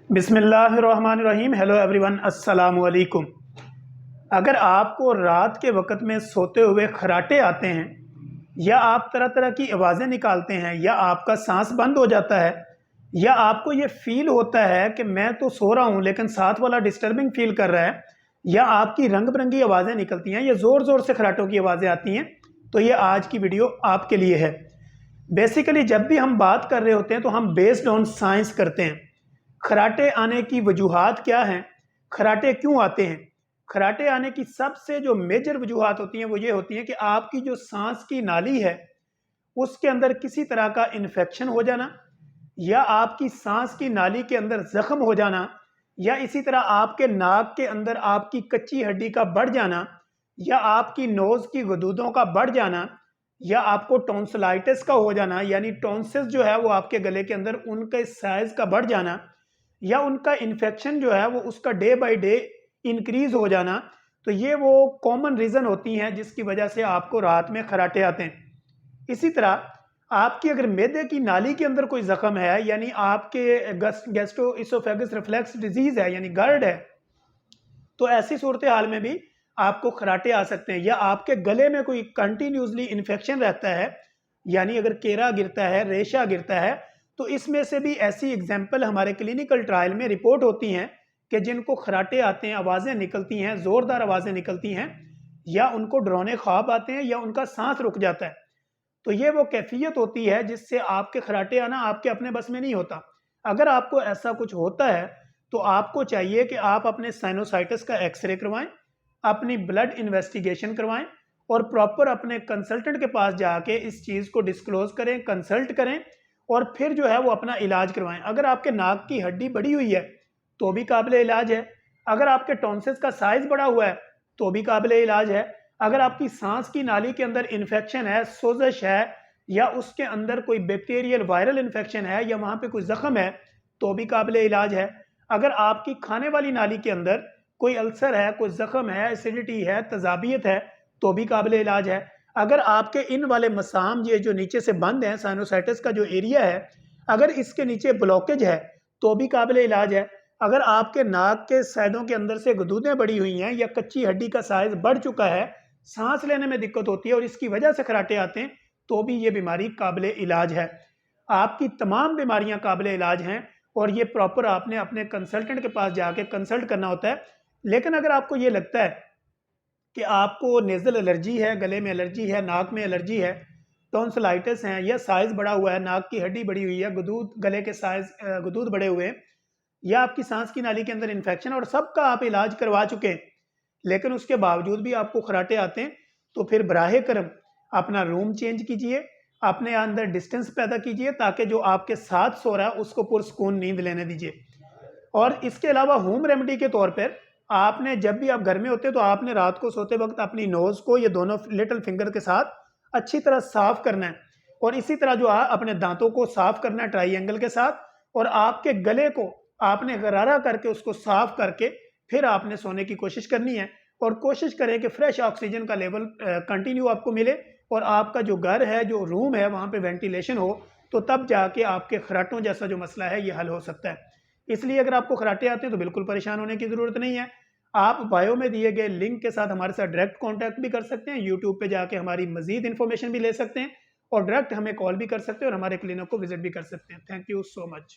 बिस्मिल्लाहिर्रहमानिर्रहीम। Hello everyone, अस्सलामु अलैकुम। अगर आपको रात के वक़्त में सोते हुए खर्राटे आते हैं या आप तरह तरह की आवाज़ें निकालते हैं या आपका सांस बंद हो जाता है या आपको ये फ़ील होता है कि मैं तो सो रहा हूँ लेकिन साथ वाला डिस्टर्बिंग फ़ील कर रहा है, या आपकी रंग बिरंगी आवाज़ें निकलती हैं या ज़ोर ज़ोर से खर्राटों की आवाज़ें आती हैं, तो ये आज की वीडियो आपके लिए है। बेसिकली जब भी हम बात कर रहे होते हैं तो हम बेस्ड ऑन साइंस करते हैं। खर्राटे आने की वजूहात क्या हैं? खर्राटे क्यों आते हैं? खर्राटे आने की सबसे जो मेजर वजूहात होती हैं वो ये होती हैं कि आपकी जो सांस की नाली है उसके अंदर किसी तरह का इन्फेक्शन हो जाना, या आपकी सांस की नाली के अंदर जख्म हो जाना, या इसी तरह आपके नाक के अंदर आपकी कच्ची हड्डी का बढ़ जाना, या आपकी नोज की गदूदों का बढ़ जाना, या आपको टॉन्सिलाइटिस का हो जाना, यानी टॉन्सिस जो है वो आपके गले के अंदर उनके साइज का बढ़ जाना, या उनका इन्फेक्शन जो है वो उसका डे बाय डे इंक्रीज हो जाना। तो ये वो कॉमन रीज़न होती हैं जिसकी वजह से आपको रात में खर्राटे आते हैं। इसी तरह आपकी अगर मैदे की नाली के अंदर कोई जख्म है, यानी आपके गैस्ट्रोइसोफेगस रिफ्लेक्स डिजीज है यानी गर्ड है, तो ऐसी सूरत हाल में भी आपको खर्राटे आ सकते हैं। या आपके गले में कोई कंटिन्यूसली इन्फेक्शन रहता है, यानी अगर केरा गिरता है, रेशा गिरता है, तो इसमें से भी ऐसी एग्जाम्पल हमारे क्लिनिकल ट्रायल में रिपोर्ट होती हैं कि जिनको खर्राटे आते हैं, आवाज़ें निकलती हैं, ज़ोरदार आवाज़ें निकलती हैं, या उनको डरावने ख्वाब आते हैं, या उनका सांस रुक जाता है। तो ये वो कैफियत होती है जिससे आपके खर्राटे आना आपके अपने बस में नहीं होता। अगर आपको ऐसा कुछ होता है तो आपको चाहिए कि आप अपने साइनोसाइटिस का एक्सरे करवाएं, अपनी ब्लड इन्वेस्टिगेशन करवाएं और प्रॉपर अपने कंसल्टेंट के पास जाके इस चीज़ को डिस्क्लोज करें, कंसल्ट करें और फिर जो है वो अपना इलाज करवाएं। अगर आपके नाक की हड्डी बड़ी हुई है तो भी काबिल इलाज है। अगर आपके टॉन्सिस का साइज बड़ा हुआ है तो भी काबिल इलाज है। अगर आपकी सांस की नाली के अंदर इन्फेक्शन है, सोजश है, या उसके अंदर कोई बैक्टीरियल वायरल इन्फेक्शन है, या वहाँ पे कोई जख्म है, तो भी काबिल इलाज है। अगर आपकी खाने वाली नाली के अंदर कोई अल्सर है, कोई जख्म है, एसिडिटी है, तजाबियत है, तो भी काबिल इलाज है। अगर आपके इन वाले मसाम ये जो नीचे से बंद हैं, साइनोसाइटिस का जो एरिया है, अगर इसके नीचे ब्लॉकेज है तो भी काबिल इलाज है। अगर आपके नाक के सैदों के अंदर से गदूदें बढ़ी हुई हैं या कच्ची हड्डी का साइज बढ़ चुका है, सांस लेने में दिक्कत होती है और इसकी वजह से खर्राटे आते हैं, तो भी ये बीमारी काबिल इलाज है। आपकी तमाम बीमारियां काबिल इलाज हैं और ये प्रॉपर आपने अपने कंसल्टेंट के पास जाके कंसल्ट करना होता है। लेकिन अगर आपको ये लगता है कि आपको नेज़ल एलर्जी है, गले में एलर्जी है, नाक में एलर्जी है, टॉन्सिलाइटिस है, या साइज़ बढ़ा हुआ है, नाक की हड्डी बढ़ी हुई है, गदूद गले के साइज गदूद बढ़े हुए हैं, या आपकी सांस की नाली के अंदर इन्फेक्शन, और सबका आप इलाज करवा चुके हैं लेकिन उसके बावजूद भी आपको खर्राटे आते हैं, तो फिर बराहे करम अपना रूम चेंज कीजिए, अपने अंदर डिस्टेंस पैदा कीजिए ताकि जो आपके साथ सो रहा है उसको पुरसकून नींद लेने दीजिए। और इसके अलावा होम रेमेडी के तौर पर आपने जब भी आप घर में होते हैं तो आपने रात को सोते वक्त अपनी नोज़ को ये दोनों लिटिल फिंगर के साथ अच्छी तरह साफ करना है, और इसी तरह जो है अपने दांतों को साफ करना है ट्राइंगल के साथ, और आपके गले को आपने गरारा करके उसको साफ करके फिर आपने सोने की कोशिश करनी है। और कोशिश करें कि फ्रेश ऑक्सीजन का लेवल कंटिन्यू आपको मिले और आपका जो घर है, जो रूम है, वहाँ पे वेंटिलेशन हो, तो तब जाके आपके खर्राटों जैसा जो मसला है ये हल हो सकता है। इसलिए अगर आपको खर्राटे आते हैं तो बिल्कुल परेशान होने की ज़रूरत नहीं है। आप बायो में दिए गए लिंक के साथ हमारे साथ डायरेक्ट कॉन्टैक्ट भी कर सकते हैं, यूट्यूब पे जाके हमारी मजीद इन्फॉर्मेशन भी ले सकते हैं, और डायरेक्ट हमें कॉल भी कर सकते हैं और हमारे क्लिनिक को विजिट भी कर सकते हैं। Thank you so much.